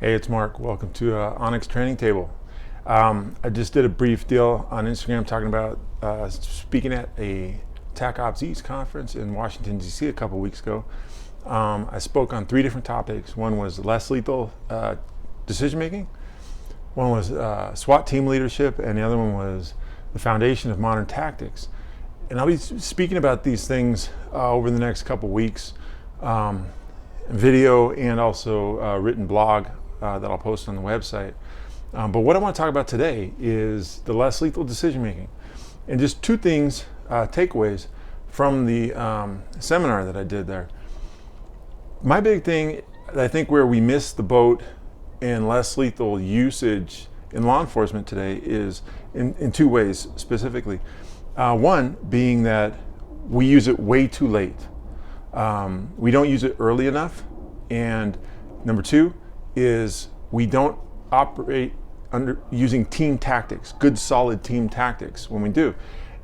Hey, it's Mark. Welcome to Onyx Training Table. I just did a brief deal on Instagram talking about speaking at a TAC Ops East conference in Washington, D.C. a couple weeks ago. I spoke on 3 different topics. One was less lethal decision making, one was SWAT team leadership, and the other one was the foundation of modern tactics. And I'll be speaking about these things over the next couple weeks, video and also written blog that I'll post on the website. But what I want to talk about today is the less lethal decision making, and just 2 things, takeaways from the seminar that I did there. My big thing, I think, where we miss the boat in less lethal usage in law enforcement today is in 2 ways specifically. One being that we use it way too late. We don't use it early enough, and number 2 is we don't operate under using team tactics, good solid team tactics when we do.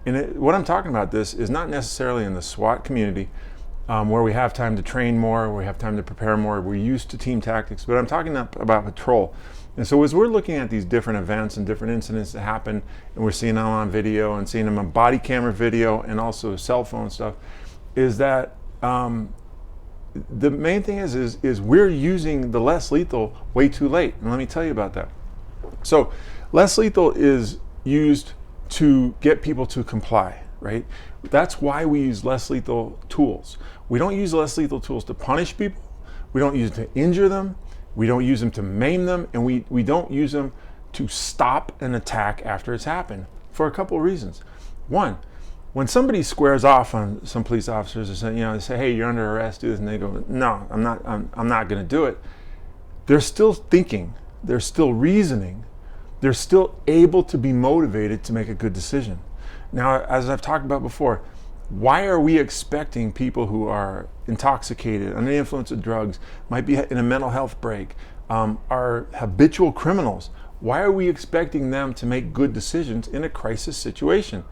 And what I'm talking about this is not necessarily in the SWAT community, where we have time to train more, where we have time to prepare more, we're used to team tactics, but I'm talking about patrol. And so as we're looking at these different events and different incidents that happen, and we're seeing them on video and seeing them on body camera video and also cell phone stuff, is that the main thing is we're using the less lethal way too late. And let me tell you about that. So less lethal is used to get people to comply, right? That's why we use less lethal tools. We don't use less lethal tools to punish people. We don't use them to injure them. We don't use them to maim them. And we don't use them to stop an attack after it's happened for a couple of reasons. One, when somebody squares off on some police officers, or say, they say, "Hey, you're under arrest, do this," and they go, "No, I'm not going to do it." They're still thinking, they're still reasoning, they're still able to be motivated to make a good decision. Now, as I've talked about before, why are we expecting people who are intoxicated, under the influence of drugs, might be in a mental health break, are habitual criminals? Why are we expecting them to make good decisions in a crisis situation?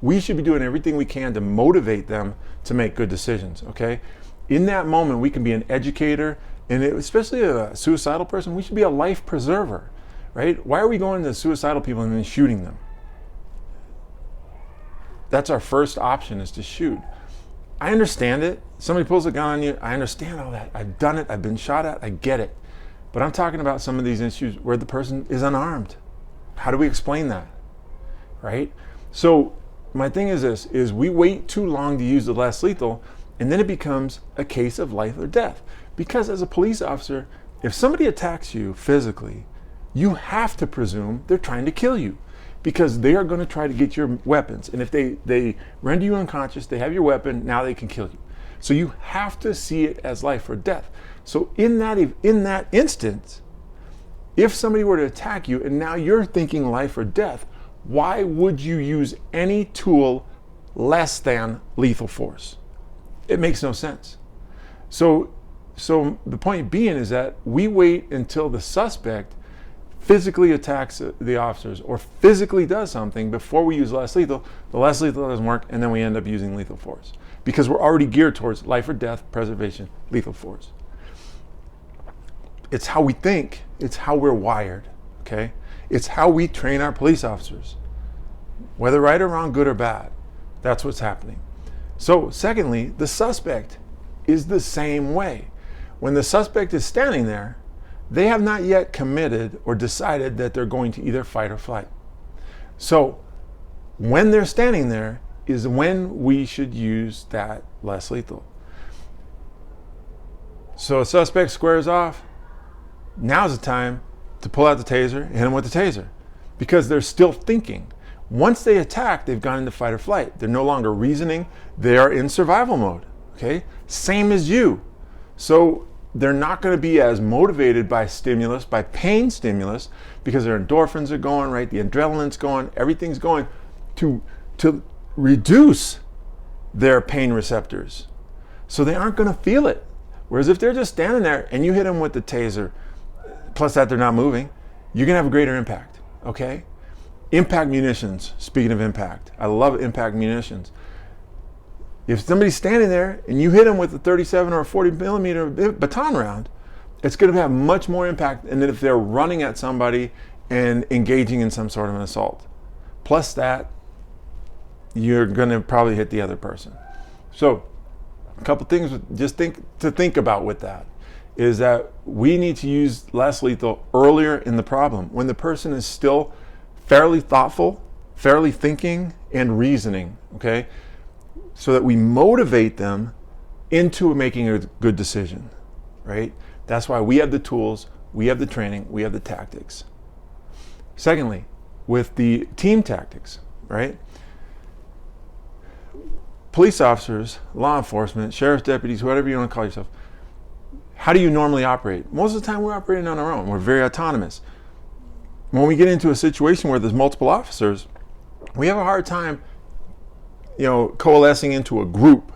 We should be doing everything we can to motivate them to make good decisions, okay? In that moment, we can be an educator, and especially a suicidal person, we should be a life preserver, right? Why are we going to suicidal people and then shooting them? That's our first option, is to shoot. I understand it. Somebody pulls a gun on you. I understand all that. I've done it. I've been shot at. I get it. But I'm talking about some of these issues where the person is unarmed. How do we explain that, right? So my thing is this, is we wait too long to use the less lethal, and then it becomes a case of life or death. Because as a police officer, if somebody attacks you physically, you have to presume they're trying to kill you, because they are going to try to get your weapons. And if they render you unconscious, they have your weapon, now they can kill you. So you have to see it as life or death. So in that instance, if somebody were to attack you and now you're thinking life or death, why would you use any tool less than lethal force? It makes no sense. So the point being is that we wait until the suspect physically attacks the officers or physically does something before we use less lethal. The less lethal doesn't work, and then we end up using lethal force because we're already geared towards life or death, preservation, lethal force. It's how we think. It's how we're wired, okay? It's how we train our police officers. Whether right or wrong, good or bad, that's what's happening. So secondly, the suspect is the same way. When the suspect is standing there, they have not yet committed or decided that they're going to either fight or flight. So when they're standing there is when we should use that less lethal. So a suspect squares off, now's the time to pull out the taser, hit them with the taser, because they're still thinking. Once they attack, they've gone into fight or flight. They're no longer reasoning. They are in survival mode, okay? Same as you. So they're not going to be as motivated by stimulus, by pain stimulus, because their endorphins are going, right? The adrenaline's going, everything's going to reduce their pain receptors. So they aren't going to feel it. Whereas if they're just standing there and you hit them with the taser, plus that they're not moving, you're going to have a greater impact, okay? Impact munitions, speaking of impact, I love impact munitions. If somebody's standing there and you hit them with a 37 or a 40 millimeter baton round, it's going to have much more impact than if they're running at somebody and engaging in some sort of an assault. Plus that, you're going to probably hit the other person. So a couple things just think about with that is that we need to use less lethal earlier in the problem when the person is still fairly thoughtful, fairly thinking and reasoning, okay? So that we motivate them into making a good decision, right? That's why we have the tools, we have the training, we have the tactics. Secondly, with the team tactics, right? Police officers, law enforcement, sheriff's deputies, whatever you want to call yourself, how do you normally operate? Most of the time we're operating on our own. We're very autonomous. When we get into a situation where there's multiple officers, we have a hard time, coalescing into a group.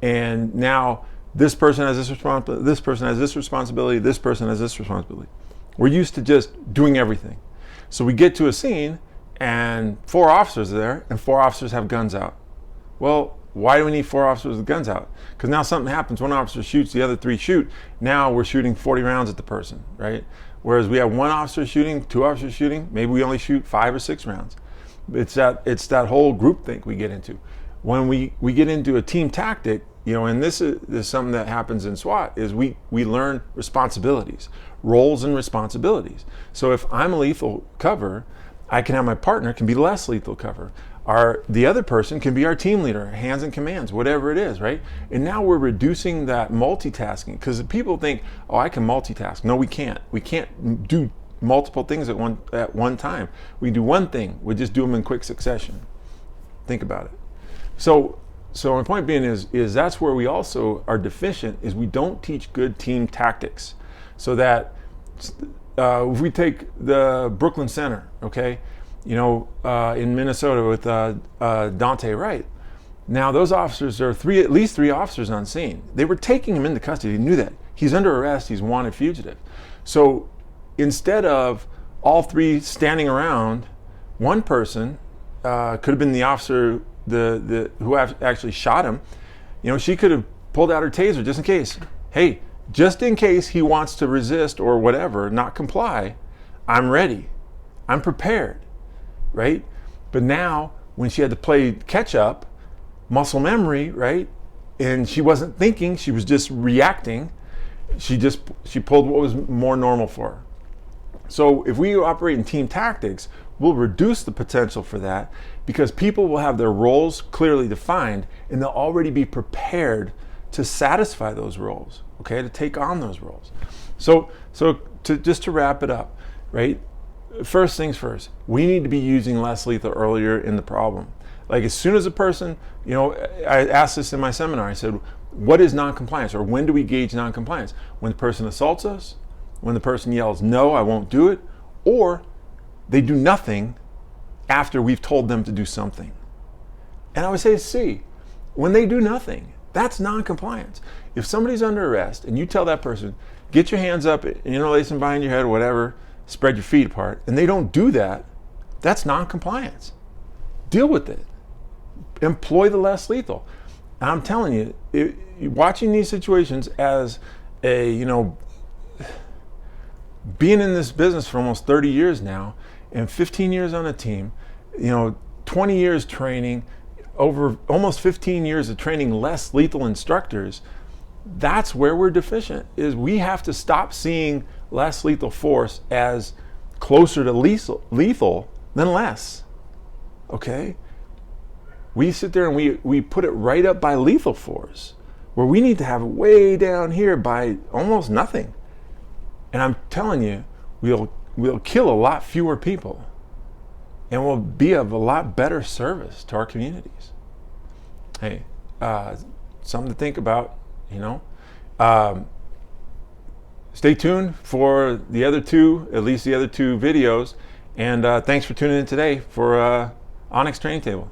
And now this person has this responsibility, this person has this responsibility, this person has this responsibility. We're used to just doing everything. So we get to a scene and 4 officers are there and 4 officers have guns out. Well, why do we need 4 officers with guns out? Because now something happens, 1 officer shoots, the other 3 shoot. Now we're shooting 40 rounds at the person, right? Whereas we have 1 officer shooting, 2 officers shooting, maybe we only shoot 5 or 6 rounds. It's that whole group think we get into. When we get into a team tactic, and this is something that happens in SWAT, is we learn responsibilities, roles and responsibilities. So if I'm a lethal cover, I can have my partner can be less lethal cover. The other person can be our team leader, hands and commands, whatever it is, right? And now we're reducing that multitasking, because people think, oh, I can multitask. No, we can't. We can't do multiple things at one time. We do one thing. We just do them in quick succession. Think about it. So my point being is that's where we also are deficient, is we don't teach good team tactics. So that if we take the Brooklyn Center, okay, in Minnesota with Dante Wright. Now those officers are at least three officers on scene. They were taking him into custody. They knew that. He's under arrest. He's wanted fugitive. So instead of all 3 standing around, one person could have been the officer who actually shot him. She could have pulled out her taser just in case. Hey, just in case he wants to resist or whatever, not comply, I'm ready. I'm prepared. Right? But now when she had to play catch up, muscle memory, right? And she wasn't thinking, she was just reacting. She pulled what was more normal for her. So if we operate in team tactics, we'll reduce the potential for that, because people will have their roles clearly defined and they'll already be prepared to satisfy those roles, okay, to take on those roles. So to wrap it up, right? First things first, we need to be using less lethal earlier in the problem. Like as soon as a person, I asked this in my seminar, I said, what is noncompliance, or when do we gauge noncompliance? When the person assaults us, when the person yells, no, I won't do it, or they do nothing after we've told them to do something. And I would say C, when they do nothing, that's noncompliance. If somebody's under arrest and you tell that person, get your hands up, lace them behind your head, whatever, spread your feet apart, and they don't do that, that's non-compliance. Deal with it. Employ the less lethal. And I'm telling you, watching these situations as being in this business for almost 30 years now, and 15 years on a team, 20 years training, over almost 15 years of training less lethal instructors, that's where we're deficient, is we have to stop seeing less lethal force as closer to lethal than less. Okay? We sit there and we put it right up by lethal force, where we need to have it way down here by almost nothing. And I'm telling you, we'll kill a lot fewer people, and we'll be of a lot better service to our communities. Hey, something to think about, Stay tuned for the other 2, at least the other 2 videos. And thanks for tuning in today for Onyx Training Table.